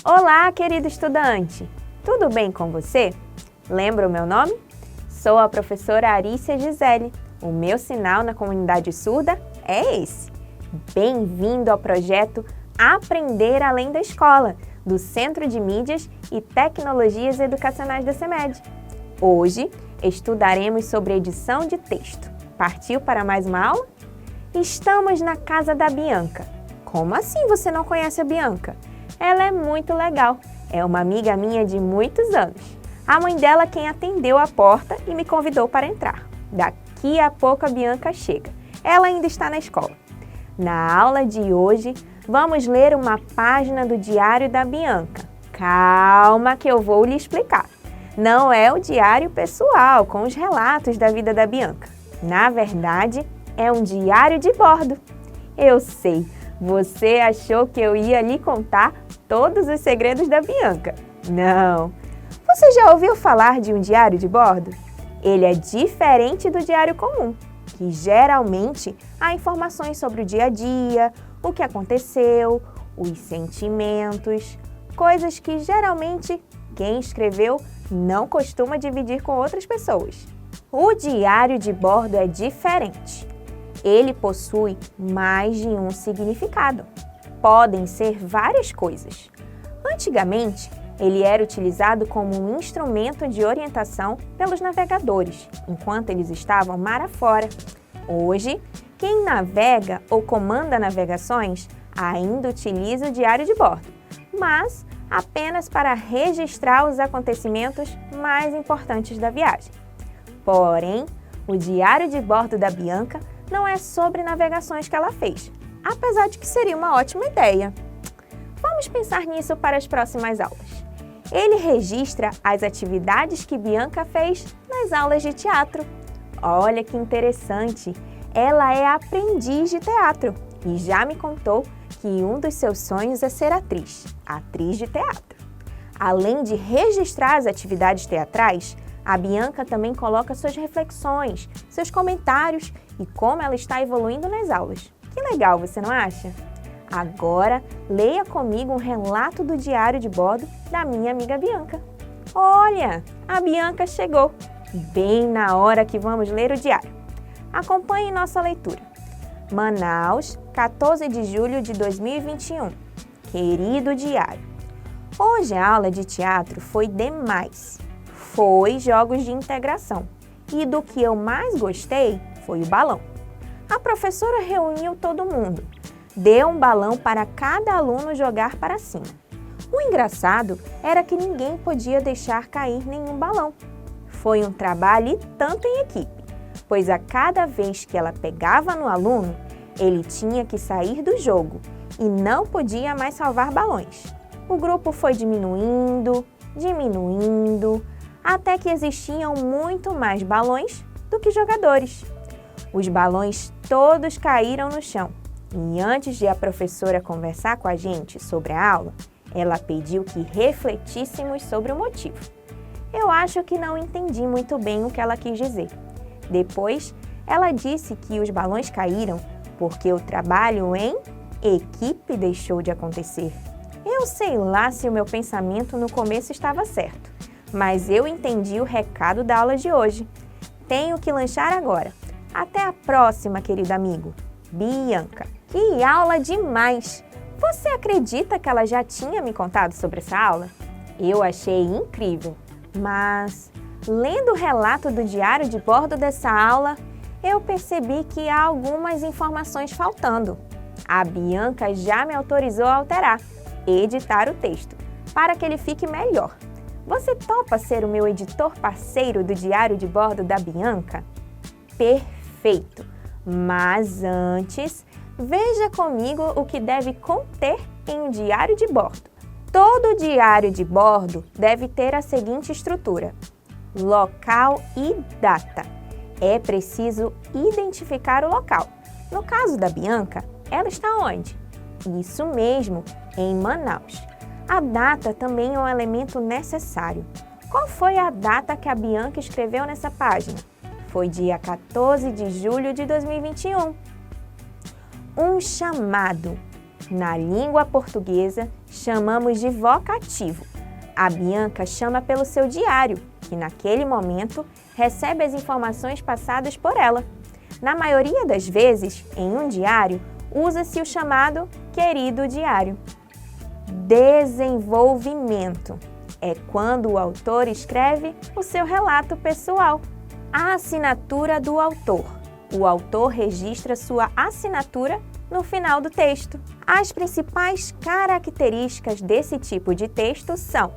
Olá, querido estudante! Tudo bem com você? Lembra o meu nome? Sou a professora Arícia Gisele. O meu sinal na comunidade surda é esse. Bem-vindo ao projeto Aprender Além da Escola, do Centro de Mídias e Tecnologias Educacionais da CEMED. Hoje, estudaremos sobre edição de texto. Partiu para mais uma aula? Estamos na casa da Bianca. Como assim você não conhece a Bianca? Ela é muito legal. É uma amiga minha de muitos anos. A mãe dela quem atendeu a porta e me convidou para entrar. Daqui a pouco a Bianca chega. Ela ainda está na escola. Na aula de hoje, vamos ler uma página do diário da Bianca. Calma que eu vou lhe explicar. Não é o diário pessoal com os relatos da vida da Bianca. Na verdade, é um diário de bordo. Eu sei, você achou que eu ia lhe contar todos os segredos da Bianca. Não! Você já ouviu falar de um diário de bordo? Ele é diferente do diário comum, que geralmente há informações sobre o dia a dia, o que aconteceu, os sentimentos, coisas que geralmente quem escreveu não costuma dividir com outras pessoas. O diário de bordo é diferente. Ele possui mais de um significado. Podem ser várias coisas. Antigamente, ele era utilizado como um instrumento de orientação pelos navegadores, enquanto eles estavam mar afora. Hoje, quem navega ou comanda navegações ainda utiliza o diário de bordo, mas apenas para registrar os acontecimentos mais importantes da viagem. Porém, o diário de bordo da Bianca não é sobre navegações que ela fez, apesar de que seria uma ótima ideia. Vamos pensar nisso para as próximas aulas. Ele registra as atividades que Bianca fez nas aulas de teatro. Olha que interessante! Ela é aprendiz de teatro e já me contou que um dos seus sonhos é ser atriz de teatro. Além de registrar as atividades teatrais, a Bianca também coloca suas reflexões, seus comentários e como ela está evoluindo nas aulas. Que legal, você não acha? Agora, leia comigo um relato do diário de bordo da minha amiga Bianca. Olha, a Bianca chegou, bem na hora que vamos ler o diário. Acompanhe nossa leitura. Manaus, 14 de julho de 2021. Querido diário, hoje a aula de teatro foi demais. Foi jogos de integração. E do que eu mais gostei foi o balão. A professora reuniu todo mundo. Deu um balão para cada aluno jogar para cima. O engraçado era que ninguém podia deixar cair nenhum balão. Foi um trabalho e tanto em equipe, pois a cada vez que ela pegava no aluno, ele tinha que sair do jogo e não podia mais salvar balões. O grupo foi diminuindo, até que existiam muito mais balões do que jogadores. Os balões todos caíram no chão e antes de a professora conversar com a gente sobre a aula, ela pediu que refletíssemos sobre o motivo. Eu acho que não entendi muito bem o que ela quis dizer. Depois, ela disse que os balões caíram porque o trabalho em equipe deixou de acontecer. Eu sei lá se o meu pensamento no começo estava certo, mas eu entendi o recado da aula de hoje. Tenho que lanchar agora. Até a próxima, querido amigo. Bianca, que aula demais! Você acredita que ela já tinha me contado sobre essa aula? Eu achei incrível, mas lendo o relato do diário de bordo dessa aula, eu percebi que há algumas informações faltando. A Bianca já me autorizou a alterar, editar o texto, para que ele fique melhor. Você topa ser o meu editor parceiro do diário de bordo da Bianca? Perfeito! Mas antes, veja comigo o que deve conter em um diário de bordo. Todo diário de bordo deve ter a seguinte estrutura: local e data. É preciso identificar o local. No caso da Bianca, ela está onde? Isso mesmo, em Manaus. A data também é um elemento necessário. Qual foi a data que a Bianca escreveu nessa página? Foi dia 14 de julho de 2021. Um chamado. Na língua portuguesa, chamamos de vocativo. A Bianca chama pelo seu diário, que naquele momento recebe as informações passadas por ela. Na maioria das vezes, em um diário, usa-se o chamado querido diário. Desenvolvimento é quando o autor escreve o seu relato pessoal. A assinatura do autor. O autor registra sua assinatura no final do texto. As principais características desse tipo de texto são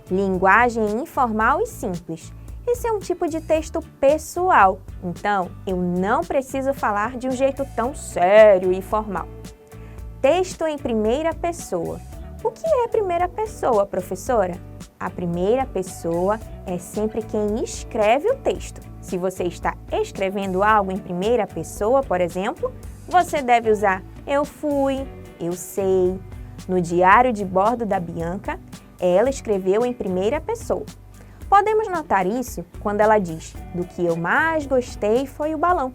linguagem informal e simples. Esse é um tipo de texto pessoal, então eu não preciso falar de um jeito tão sério e formal. Texto em primeira pessoa. O que é primeira pessoa, professora? A primeira pessoa é sempre quem escreve o texto. Se você está escrevendo algo em primeira pessoa, por exemplo, você deve usar eu fui, eu sei. No diário de bordo da Bianca, ela escreveu em primeira pessoa. Podemos notar isso quando ela diz: do que eu mais gostei foi o balão.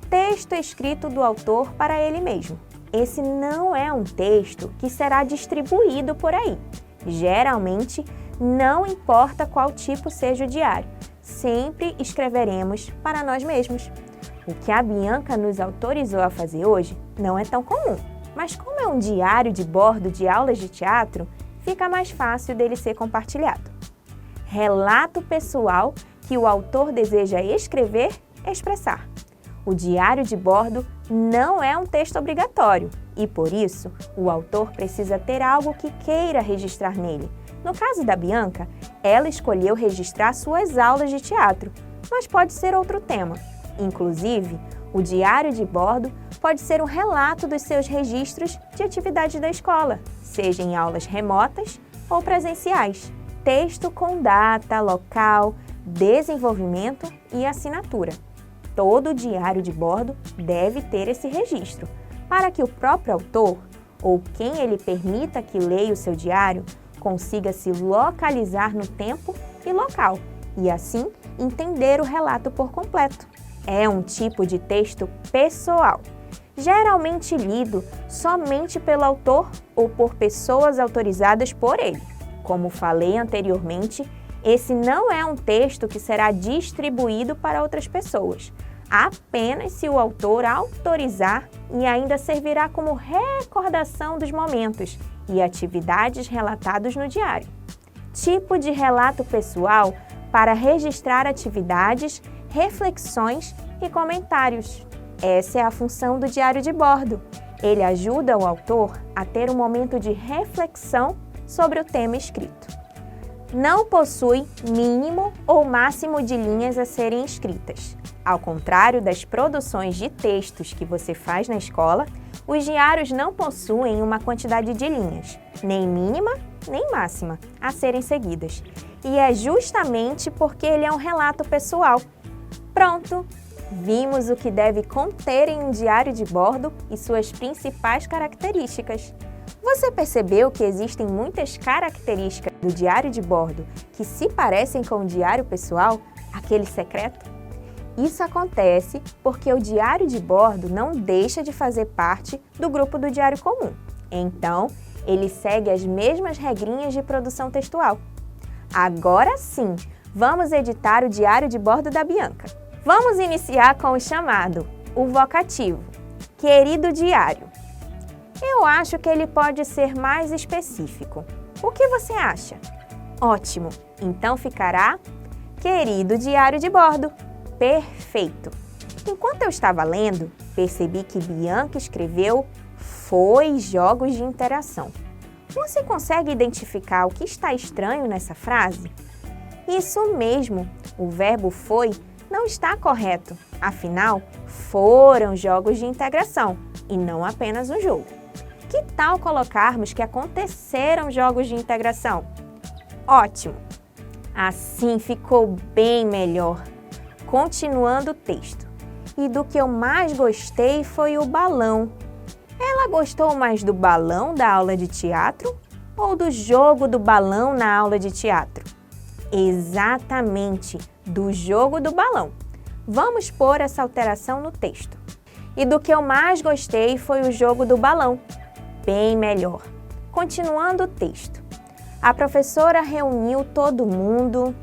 Texto escrito do autor para ele mesmo. Esse não é um texto que será distribuído por aí. Geralmente, não importa qual tipo seja o diário, sempre escreveremos para nós mesmos. O que a Bianca nos autorizou a fazer hoje não é tão comum, mas como é um diário de bordo de aulas de teatro, fica mais fácil dele ser compartilhado. Relato pessoal que o autor deseja escrever, expressar. O diário de bordo não é um texto obrigatório e, por isso, o autor precisa ter algo que queira registrar nele. No caso da Bianca, ela escolheu registrar suas aulas de teatro, mas pode ser outro tema. Inclusive, o diário de bordo pode ser um relato dos seus registros de atividades da escola, seja em aulas remotas ou presenciais. Texto com data, local, desenvolvimento e assinatura. Todo diário de bordo deve ter esse registro, para que o próprio autor, ou quem ele permita que leia o seu diário, consiga se localizar no tempo e local, e assim entender o relato por completo. É um tipo de texto pessoal, geralmente lido somente pelo autor ou por pessoas autorizadas por ele. Como falei anteriormente, esse não é um texto que será distribuído para outras pessoas, apenas se o autor autorizar, e ainda servirá como recordação dos momentos e atividades relatados no diário. Tipo de relato pessoal para registrar atividades, reflexões e comentários. Essa é a função do diário de bordo. Ele ajuda o autor a ter um momento de reflexão sobre o tema escrito. Não possui mínimo ou máximo de linhas a serem escritas. Ao contrário das produções de textos que você faz na escola, os diários não possuem uma quantidade de linhas, nem mínima nem máxima, a serem seguidas. E é justamente porque ele é um relato pessoal. Pronto! Vimos o que deve conter em um diário de bordo e suas principais características. Você percebeu que existem muitas características do diário de bordo que se parecem com o diário pessoal, aquele secreto? Isso acontece porque o diário de bordo não deixa de fazer parte do grupo do diário comum. Então, ele segue as mesmas regrinhas de produção textual. Agora sim, vamos editar o diário de bordo da Bianca. Vamos iniciar com o chamado, o vocativo, querido diário. Eu acho que ele pode ser mais específico. O que você acha? Ótimo! Então ficará querido diário de bordo. Perfeito! Enquanto eu estava lendo, percebi que Bianca escreveu foi jogos de interação. Você consegue identificar o que está estranho nessa frase? Isso mesmo, o verbo foi não está correto. Afinal, foram jogos de integração e não apenas um jogo. Que tal colocarmos que aconteceram jogos de integração? Ótimo! Assim ficou bem melhor. Continuando o texto. E do que eu mais gostei foi o balão. Ela gostou mais do balão da aula de teatro ou do jogo do balão na aula de teatro? Exatamente, do jogo do balão. Vamos pôr essa alteração no texto. E do que eu mais gostei foi o jogo do balão. bem melhor. Continuando o texto. A professora reuniu todo mundo.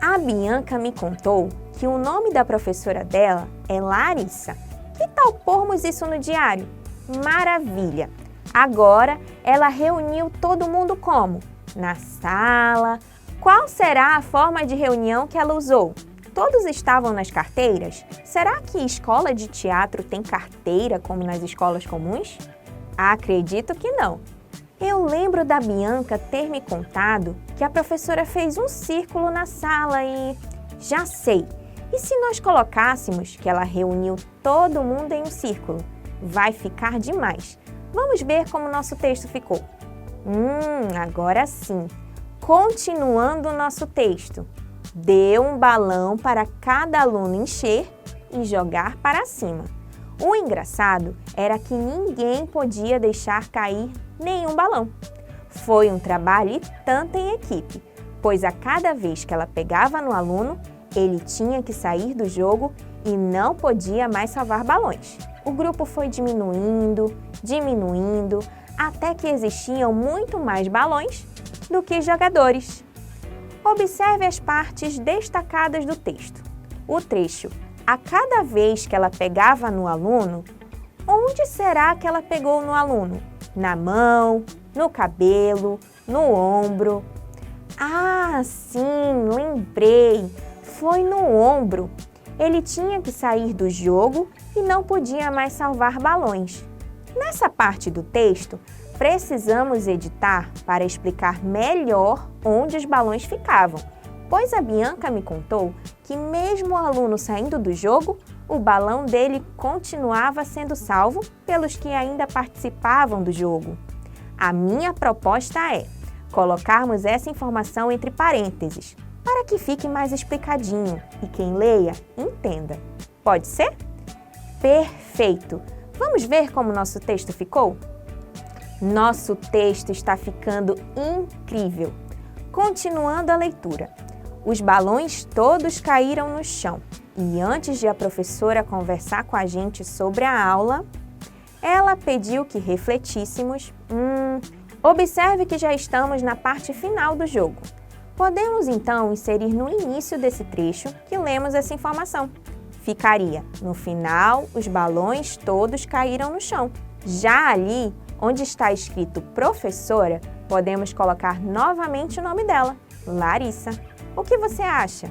A Bianca me contou que o nome da professora dela é Larissa. Que tal pormos isso no diário? Maravilha! Agora ela reuniu todo mundo como? Na sala. Qual será a forma de reunião que ela usou? Todos estavam nas carteiras? Será que escola de teatro tem carteira como nas escolas comuns? Acredito que não. Eu lembro da Bianca ter me contado que a professora fez um círculo na sala e... Já sei! E se nós colocássemos que ela reuniu todo mundo em um círculo? Vai ficar demais. Vamos ver como nosso texto ficou. Agora sim. Continuando o nosso texto. Deu um balão para cada aluno encher e jogar para cima. O engraçado era que ninguém podia deixar cair nenhum balão. Foi um trabalho e tanto em equipe, pois a cada vez que ela pegava no aluno, ele tinha que sair do jogo e não podia mais salvar balões. O grupo foi diminuindo, até que existiam muito mais balões do que jogadores. Observe as partes destacadas do texto. O trecho "A cada vez que ela pegava no aluno", onde será que ela pegou no aluno? Na mão, no cabelo, no ombro? Ah, sim, lembrei! Foi no ombro. Ele tinha que sair do jogo e não podia mais salvar balões. Nessa parte do texto, precisamos editar para explicar melhor onde os balões ficavam, pois a Bianca me contou que mesmo o aluno saindo do jogo, o balão dele continuava sendo salvo pelos que ainda participavam do jogo. A minha proposta é colocarmos essa informação entre parênteses, para que fique mais explicadinho e quem leia entenda. Pode ser? Perfeito! Vamos ver como nosso texto ficou? Nosso texto está ficando incrível! Continuando a leitura. Os balões todos caíram no chão e antes de a professora conversar com a gente sobre a aula, ela pediu que refletíssemos. Observe que já estamos na parte final do jogo. Podemos então inserir no início desse trecho que lemos essa informação. Ficaria, no final, os balões todos caíram no chão. Já ali, onde está escrito professora, podemos colocar novamente o nome dela, Larissa. O que você acha?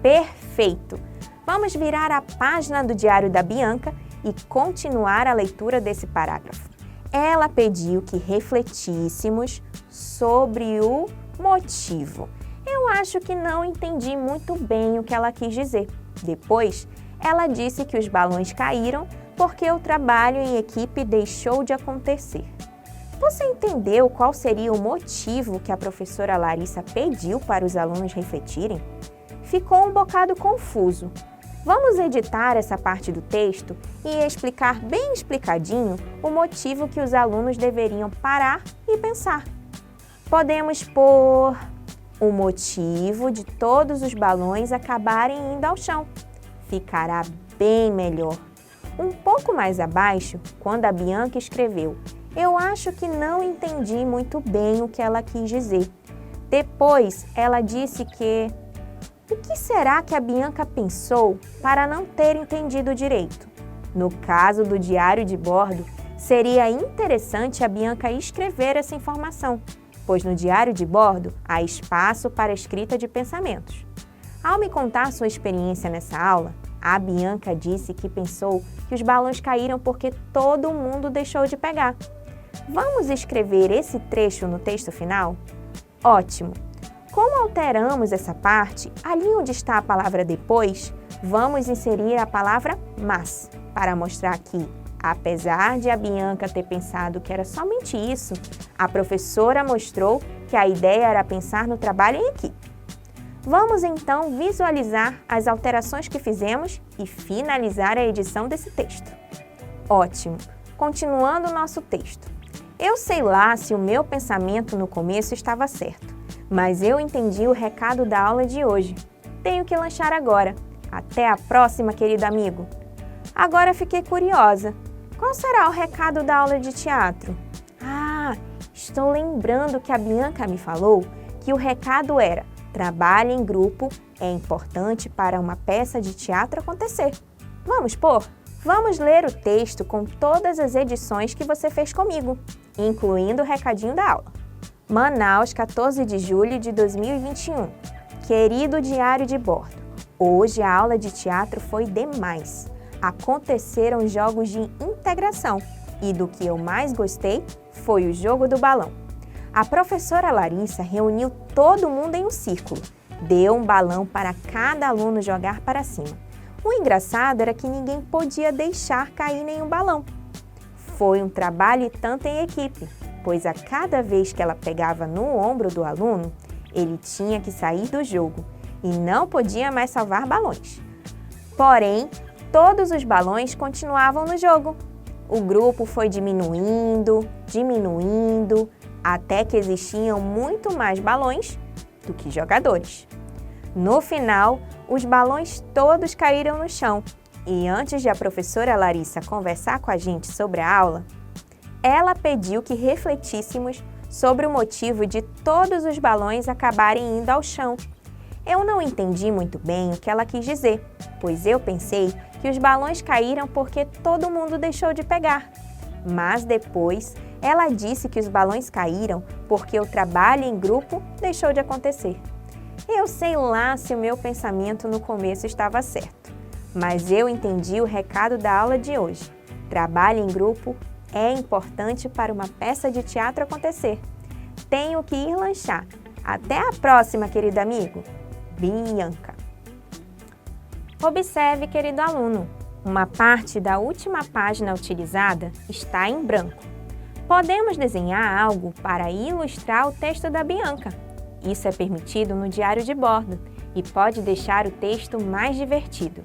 Perfeito! Vamos virar a página do diário da Bianca e continuar a leitura desse parágrafo. Ela pediu que refletíssemos sobre o motivo. Eu acho que não entendi muito bem o que ela quis dizer. Depois, ela disse que os balões caíram porque o trabalho em equipe deixou de acontecer. Você entendeu qual seria o motivo que a professora Larissa pediu para os alunos refletirem? Ficou um bocado confuso. Vamos editar essa parte do texto e explicar bem explicadinho o motivo que os alunos deveriam parar e pensar. Podemos pôr o motivo de todos os balões acabarem indo ao chão. Ficará bem melhor. Um pouco mais abaixo, quando a Bianca escreveu, eu acho que não entendi muito bem o que ela quis dizer. Depois, ela disse que... O que será que a Bianca pensou para não ter entendido direito? No caso do diário de bordo, seria interessante a Bianca escrever essa informação, pois no diário de bordo há espaço para escrita de pensamentos. Ao me contar sua experiência nessa aula, a Bianca disse que pensou que os balões caíram porque todo mundo deixou de pegar. Vamos escrever esse trecho no texto final? Ótimo! Como alteramos essa parte, ali onde está a palavra depois, vamos inserir a palavra mas, para mostrar que, apesar de a Bianca ter pensado que era somente isso, a professora mostrou que a ideia era pensar no trabalho em equipe. Vamos então visualizar as alterações que fizemos e finalizar a edição desse texto. Ótimo! Continuando o nosso texto. Eu sei lá se o meu pensamento no começo estava certo, mas eu entendi o recado da aula de hoje. Tenho que lanchar agora. Até a próxima, querido amigo! Agora fiquei curiosa. Qual será o recado da aula de teatro? Ah, estou lembrando que a Bianca me falou que o recado era: trabalho em grupo é importante para uma peça de teatro acontecer. Vamos pôr? Vamos ler o texto com todas as edições que você fez comigo, incluindo o recadinho da aula. Manaus, 14 de julho de 2021. Querido diário de bordo, hoje a aula de teatro foi demais. Aconteceram jogos de integração e do que eu mais gostei foi o jogo do balão. A professora Larissa reuniu todo mundo em um círculo, deu um balão para cada aluno jogar para cima. O engraçado era que ninguém podia deixar cair nenhum balão. Foi um trabalho e tanto em equipe, pois a cada vez que ela pegava no ombro do aluno, ele tinha que sair do jogo e não podia mais salvar balões. Porém, todos os balões continuavam no jogo. O grupo foi diminuindo, até que existiam muito mais balões do que jogadores. No final, os balões todos caíram no chão e antes de a professora Larissa conversar com a gente sobre a aula, ela pediu que refletíssemos sobre o motivo de todos os balões acabarem indo ao chão. Eu não entendi muito bem o que ela quis dizer, pois eu pensei que os balões caíram porque todo mundo deixou de pegar. Mas depois, ela disse que os balões caíram porque o trabalho em grupo deixou de acontecer. Eu sei lá se o meu pensamento no começo estava certo, mas eu entendi o recado da aula de hoje. Trabalho em grupo é importante para uma peça de teatro acontecer. Tenho que ir lanchar. Até a próxima, querido amigo. Bianca. Observe, querido aluno, uma parte da última página utilizada está em branco. Podemos desenhar algo para ilustrar o texto da Bianca. Isso é permitido no diário de bordo e pode deixar o texto mais divertido.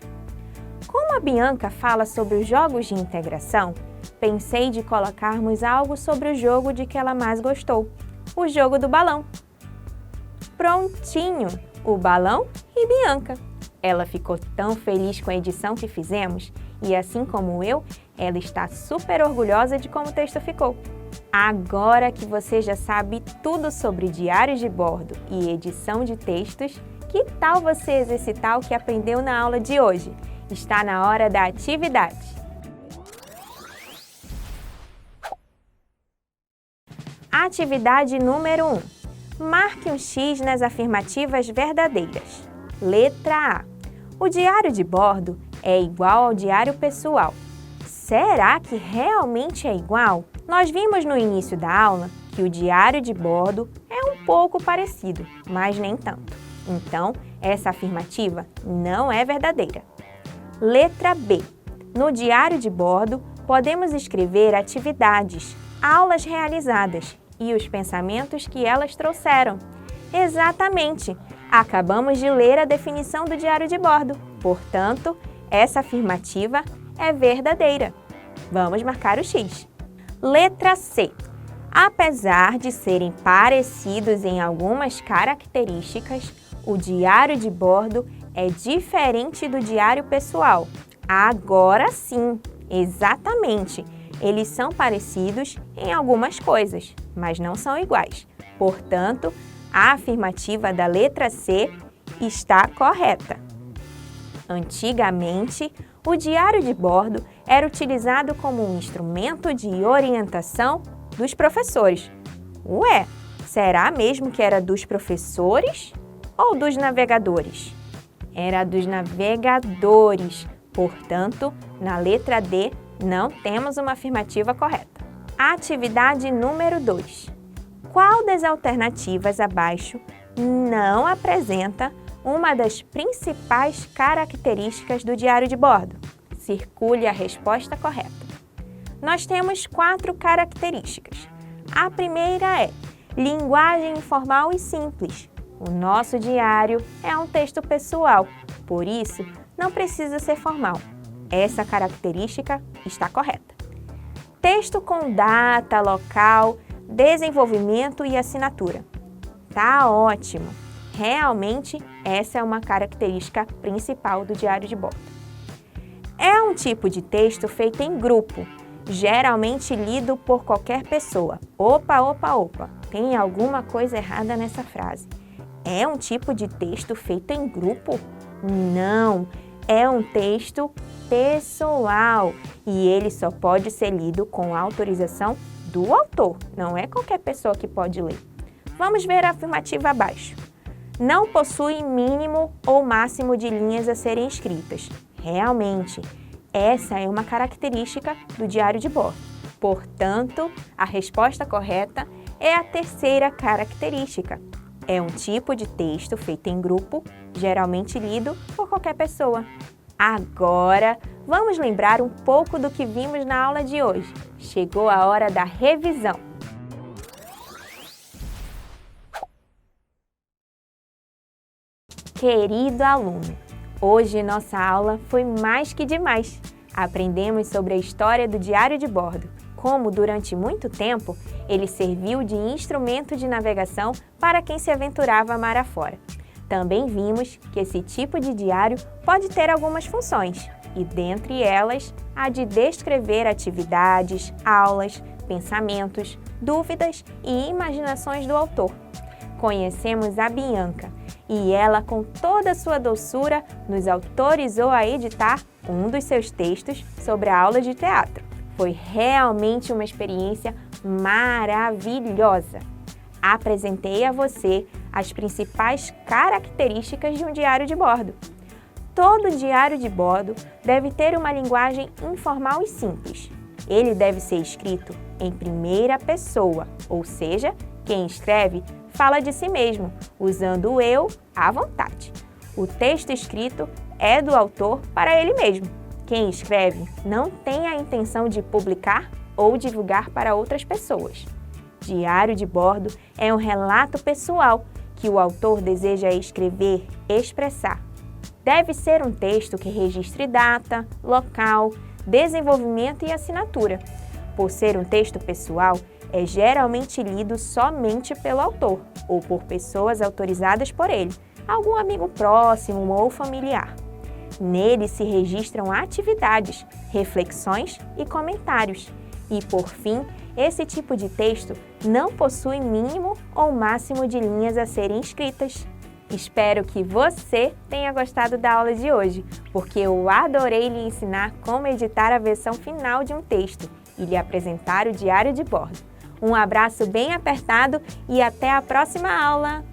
Como a Bianca fala sobre os jogos de integração, pensei de colocarmos algo sobre o jogo de que ela mais gostou, o jogo do balão. Prontinho! O balão e Bianca. Ela ficou tão feliz com a edição que fizemos e, assim como eu, ela está super orgulhosa de como o texto ficou. Agora que você já sabe tudo sobre diários de bordo e edição de textos, que tal você exercitar o que aprendeu na aula de hoje? Está na hora da atividade! Atividade número 1. Marque um X nas afirmativas verdadeiras. Letra A. O diário de bordo é igual ao diário pessoal. Será que realmente é igual? Nós vimos no início da aula que o diário de bordo é um pouco parecido, mas nem tanto. Então, essa afirmativa não é verdadeira. Letra B. No diário de bordo, podemos escrever atividades, aulas realizadas e os pensamentos que elas trouxeram. Exatamente! Acabamos de ler a definição do diário de bordo. Portanto, essa afirmativa é verdadeira. Vamos marcar o X. Letra C. Apesar de serem parecidos em algumas características, o diário de bordo é diferente do diário pessoal. Agora sim, exatamente. Eles são parecidos em algumas coisas, mas não são iguais. Portanto, a afirmativa da letra C está correta. Antigamente, o diário de bordo era utilizado como um instrumento de orientação dos professores. Ué, será mesmo que era dos professores ou dos navegadores? Era dos navegadores. Portanto, na letra D, não temos uma afirmativa correta. Atividade número 2. Qual das alternativas abaixo não apresenta uma das principais características do diário de bordo? Circule a resposta correta. Nós temos 4 características. A primeira é linguagem informal e simples. O nosso diário é um texto pessoal, por isso não precisa ser formal. Essa característica está correta. Texto com data, local, desenvolvimento e assinatura. Tá ótimo! Realmente, essa é uma característica principal do diário de bordo. É um tipo de texto feito em grupo geralmente lido por qualquer pessoa. Opa, opa, opa, tem alguma coisa errada nessa frase. É um tipo de texto feito em grupo? Não, é um texto pessoal e ele só pode ser lido com a autorização do autor, não é qualquer pessoa que pode ler. Vamos ver a afirmativa abaixo. Não possui mínimo ou máximo de linhas a serem escritas. Realmente, essa é uma característica do diário de bordo. Portanto, a resposta correta é a terceira característica. É um tipo de texto feito em grupo, geralmente lido por qualquer pessoa. Agora, vamos lembrar um pouco do que vimos na aula de hoje. Chegou a hora da revisão. Querido aluno, hoje nossa aula foi mais que demais. Aprendemos sobre a história do diário de bordo, como durante muito tempo ele serviu de instrumento de navegação para quem se aventurava mar afora. Também vimos que esse tipo de diário pode ter algumas funções, e dentre elas, a de descrever atividades, aulas, pensamentos, dúvidas e imaginações do autor. Conhecemos a Bianca e ela, com toda a sua doçura, nos autorizou a editar um dos seus textos sobre a aula de teatro. Foi realmente uma experiência maravilhosa. Apresentei a você as principais características de um diário de bordo. Todo diário de bordo deve ter uma linguagem informal e simples. Ele deve ser escrito em primeira pessoa, ou seja, quem escreve fala de si mesmo, usando o eu à vontade. O texto escrito é do autor para ele mesmo. Quem escreve não tem a intenção de publicar ou divulgar para outras pessoas. Diário de bordo é um relato pessoal que o autor deseja escrever, expressar. Deve ser um texto que registre data, local, desenvolvimento e assinatura. Por ser um texto pessoal, é geralmente lido somente pelo autor ou por pessoas autorizadas por ele, algum amigo próximo ou familiar. Nele se registram atividades, reflexões e comentários. E, por fim, esse tipo de texto não possui mínimo ou máximo de linhas a serem escritas. Espero que você tenha gostado da aula de hoje, porque eu adorei lhe ensinar como editar a versão final de um texto e lhe apresentar o diário de bordo. Um abraço bem apertado e até a próxima aula!